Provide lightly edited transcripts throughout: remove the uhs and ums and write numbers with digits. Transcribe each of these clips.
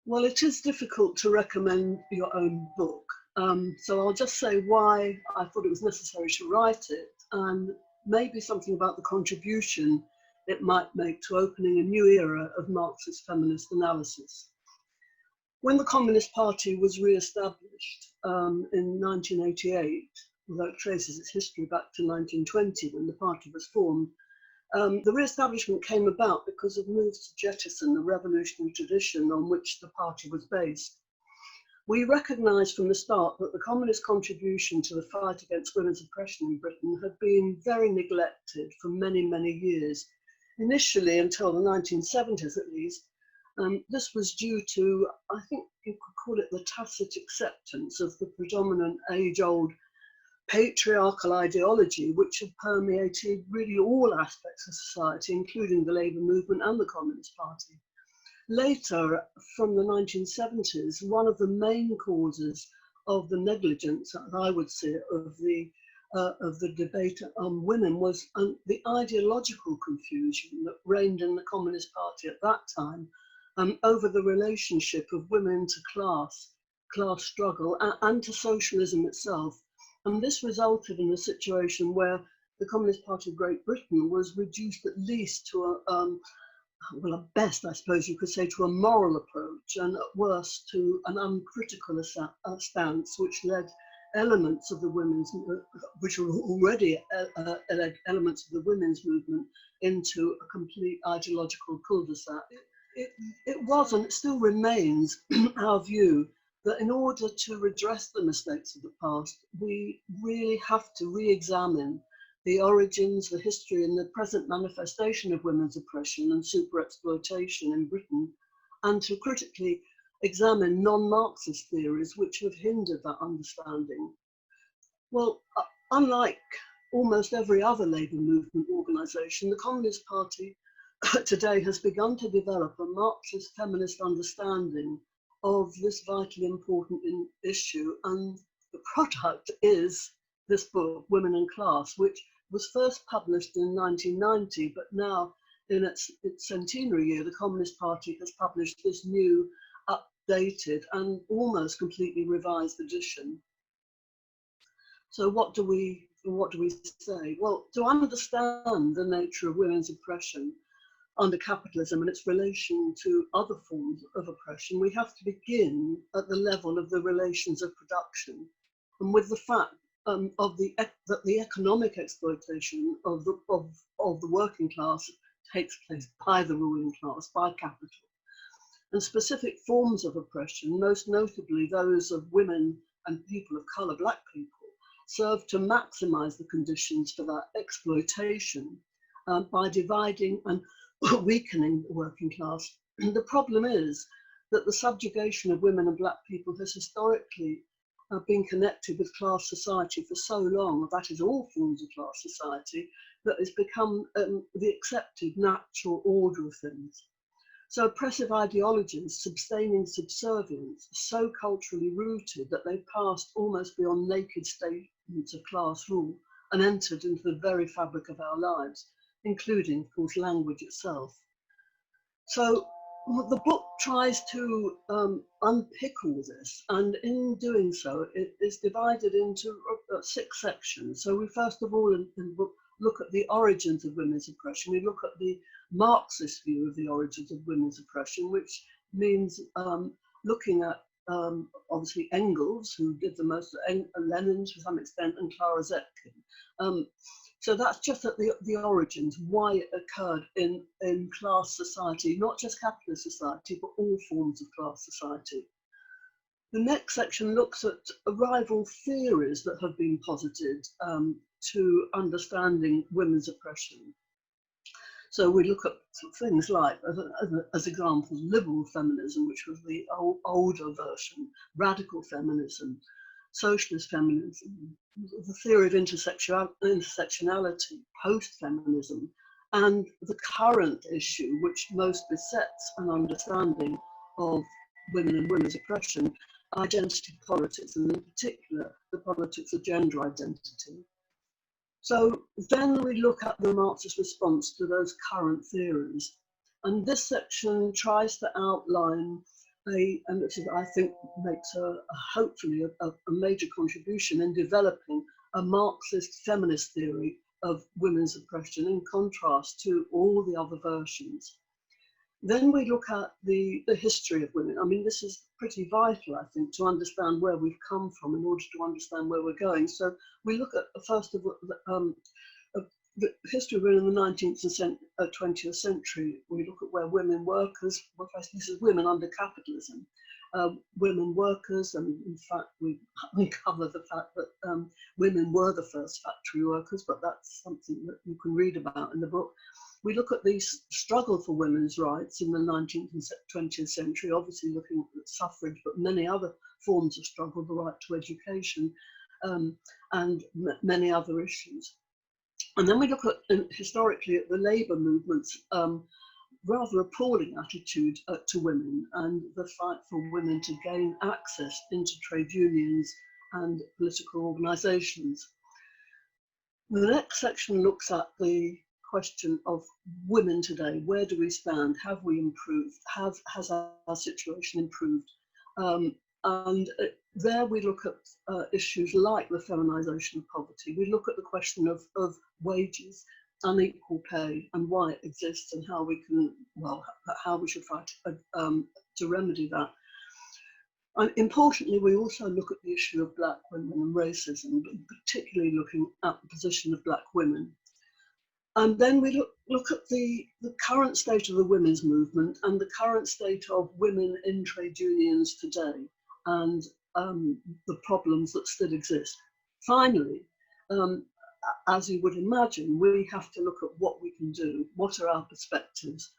Well, it is difficult to recommend your own book. So I'll just say why I thought it was necessary to write it, and maybe something about the contribution it might make to opening a new era of Marxist feminist analysis. When the Communist Party was re-established in 1988, although it traces its history back to 1920 when the party was formed, the re-establishment came about because of moves to jettison the revolutionary tradition on which the party was based. We recognised from the start that the communist contribution to the fight against women's oppression in Britain had been very neglected for many, many years. Initially, until the 1970s at least, this was due to, I think you could call it the tacit acceptance of the predominant age-old patriarchal ideology which had permeated really all aspects of society, including the labour movement and the Communist Party. Later, from the 1970s, one of the main causes of the negligence, as I would say, of the debate on women was the ideological confusion that reigned in the Communist Party at that time over the relationship of women to class struggle, and to socialism itself. And this resulted in a situation where the Communist Party of Great Britain was reduced at least to well, at best, I suppose you could say, to a moral approach, and at worst to an uncritical stance, which led elements of the women's, which were already elements of the women's movement, into a complete ideological cul-de-sac. It was, and it still remains, our view that in order to redress the mistakes of the past, we really have to re-examine the origins, the history, and the present manifestation of women's oppression and super-exploitation in Britain, and to critically examine non-Marxist theories which have hindered that understanding. Well, unlike almost every other labour movement organisation, the Communist Party today has begun to develop a Marxist feminist understanding of this vitally important issue, and the product is this book, Women and Class, which was first published in 1990, but now in its centenary year, the Communist Party has published this new, updated and almost completely revised edition. So what do we say? Well, to understand the nature of women's oppression under capitalism and its relation to other forms of oppression, we have to begin at the level of the relations of production, and with the fact that the economic exploitation of the working class takes place by the ruling class, by capital. And specific forms of oppression, most notably those of women and people of colour, black people, serve to maximise the conditions for that exploitation by dividing and weakening the working class. The problem is that the subjugation of women and black people has historically been connected with class society for so long, that is all forms of class society, that it's become the accepted natural order of things. So oppressive ideologies sustaining subservience are so culturally rooted that they've passed almost beyond naked statements of class rule and entered into the very fabric of our lives, including, of course, language itself. So the book tries to unpick all this, and in doing so, it is divided into 6 sections. So we first of all in the book look at the origins of women's oppression. We look at the Marxist view of the origins of women's oppression, which means looking at obviously Engels, who did the most, Lenin to some extent, and Clara Zetkin. So that's just at the origins, why it occurred in class society, not just capitalist society, but all forms of class society. The next section looks at rival theories that have been posited to understanding women's oppression. So we look at things like, as examples, liberal feminism, which was the older version, radical feminism, socialist feminism, the theory of intersectionality, post-feminism, and the current issue which most besets an understanding of women and women's oppression, identity politics, and in particular, the politics of gender identity. So then we look at the Marxist response to those current theories. And this section tries to outline and this is, I think, makes hopefully a major contribution in developing a Marxist feminist theory of women's oppression in contrast to all the other versions. Then we look at the history of women. I mean, this is pretty vital, I think, to understand where we've come from in order to understand where we're going. So we look at, first of all, the history of women in the 19th and 20th century. We look at where women workers, well, this is women under capitalism, women workers, and in fact we uncover the fact that women were the first factory workers, but that's something that you can read about in the book. We look at the struggle for women's rights in the 19th and 20th century, obviously looking at suffrage, but many other forms of struggle, the right to education, and many other issues. And then we look at, historically, at the labour movement's rather appalling attitude to women and the fight for women to gain access into trade unions and political organisations. The next section looks at the question of women today. Where do we stand? Have we improved? Has our situation improved? And there we look at issues like the feminisation of poverty. We look at the question of wages, unequal pay, and why it exists, and how we can, well, how we should fight to remedy that. And importantly, we also look at the issue of black women and racism, but particularly looking at the position of black women. And then we look at the current state of the women's movement and the current state of women in trade unions today, and the problems that still exist. Finally, as you would imagine, we have to look at what we can do. What are our perspectives?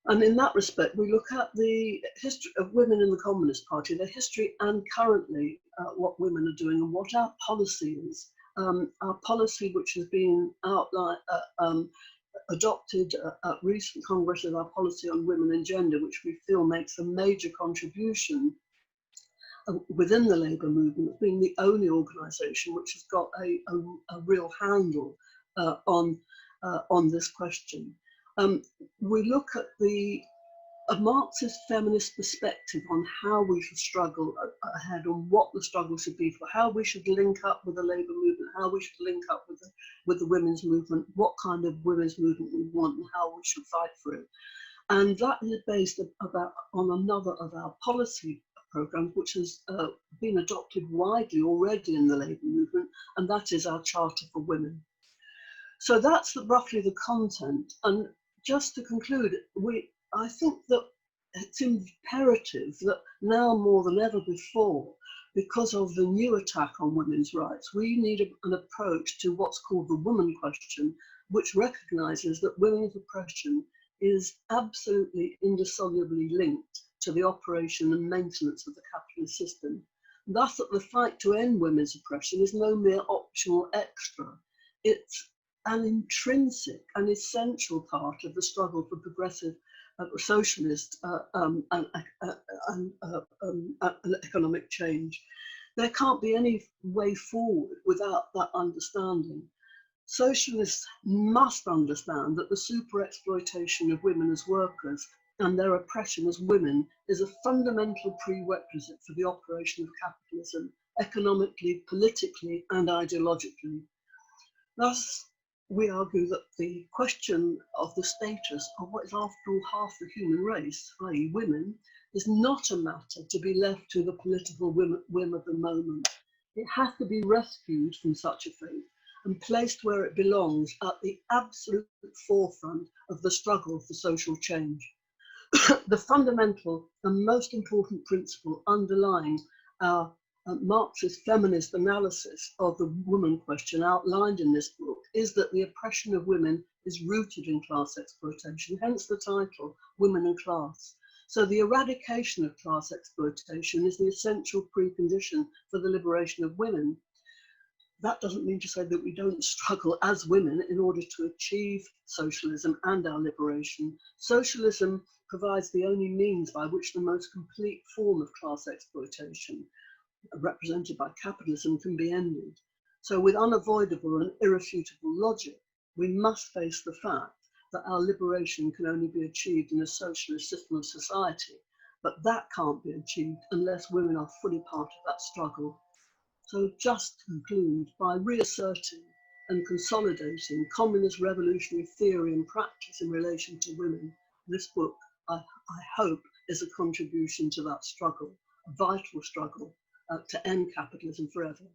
And in that respect, we look at the history of women in the Communist Party, their history, and currently what women are doing and what our policy is. Our policy, which has been outlined, adopted at recent congresses, our policy on women and gender, which we feel makes a major contribution within the labour movement, being the only organisation which has got a real handle on this question. We look at a Marxist feminist perspective on how we should struggle ahead, on what the struggle should be for, how we should link up with the labour movement, how we should link up with the women's movement, what kind of women's movement we want, and how we should fight for it. And that is based on another of our policy programmes, which has been adopted widely already in the labour movement, and that is our Charter for Women. So that's roughly the content. And just to conclude, I think that it's imperative that now more than ever before, because of the new attack on women's rights, we need an approach to what's called the woman question, which recognises that women's oppression is absolutely indissolubly linked to the operation and maintenance of the capitalist system. Thus, that the fight to end women's oppression is no mere optional extra. It's an intrinsic and essential part of the struggle for progressive socialist and economic change. There can't be any way forward without that understanding. Socialists must understand that the super exploitation of women as workers and their oppression as women is a fundamental prerequisite for the operation of capitalism, economically, politically, and ideologically. Thus, we argue that the question of the status of what is after all half the human race, i.e. women, is not a matter to be left to the political whim of the moment. It has to be rescued from such a fate and placed where it belongs, at the absolute forefront of the struggle for social change. The fundamental and most important principle underlying our Marxist feminist analysis of the woman question outlined in this book is that the oppression of women is rooted in class exploitation, hence the title, Women and Class. So the eradication of class exploitation is the essential precondition for the liberation of women. That doesn't mean to say that we don't struggle as women in order to achieve socialism and our liberation. Socialism provides the only means by which the most complete form of class exploitation, represented by capitalism, can be ended. So with unavoidable and irrefutable logic, we must face the fact that our liberation can only be achieved in a socialist system of society, but that can't be achieved unless women are fully part of that struggle. So just to conclude, by reasserting and consolidating communist revolutionary theory and practice in relation to women, this book, I hope, is a contribution to that struggle, a vital struggle to end capitalism forever.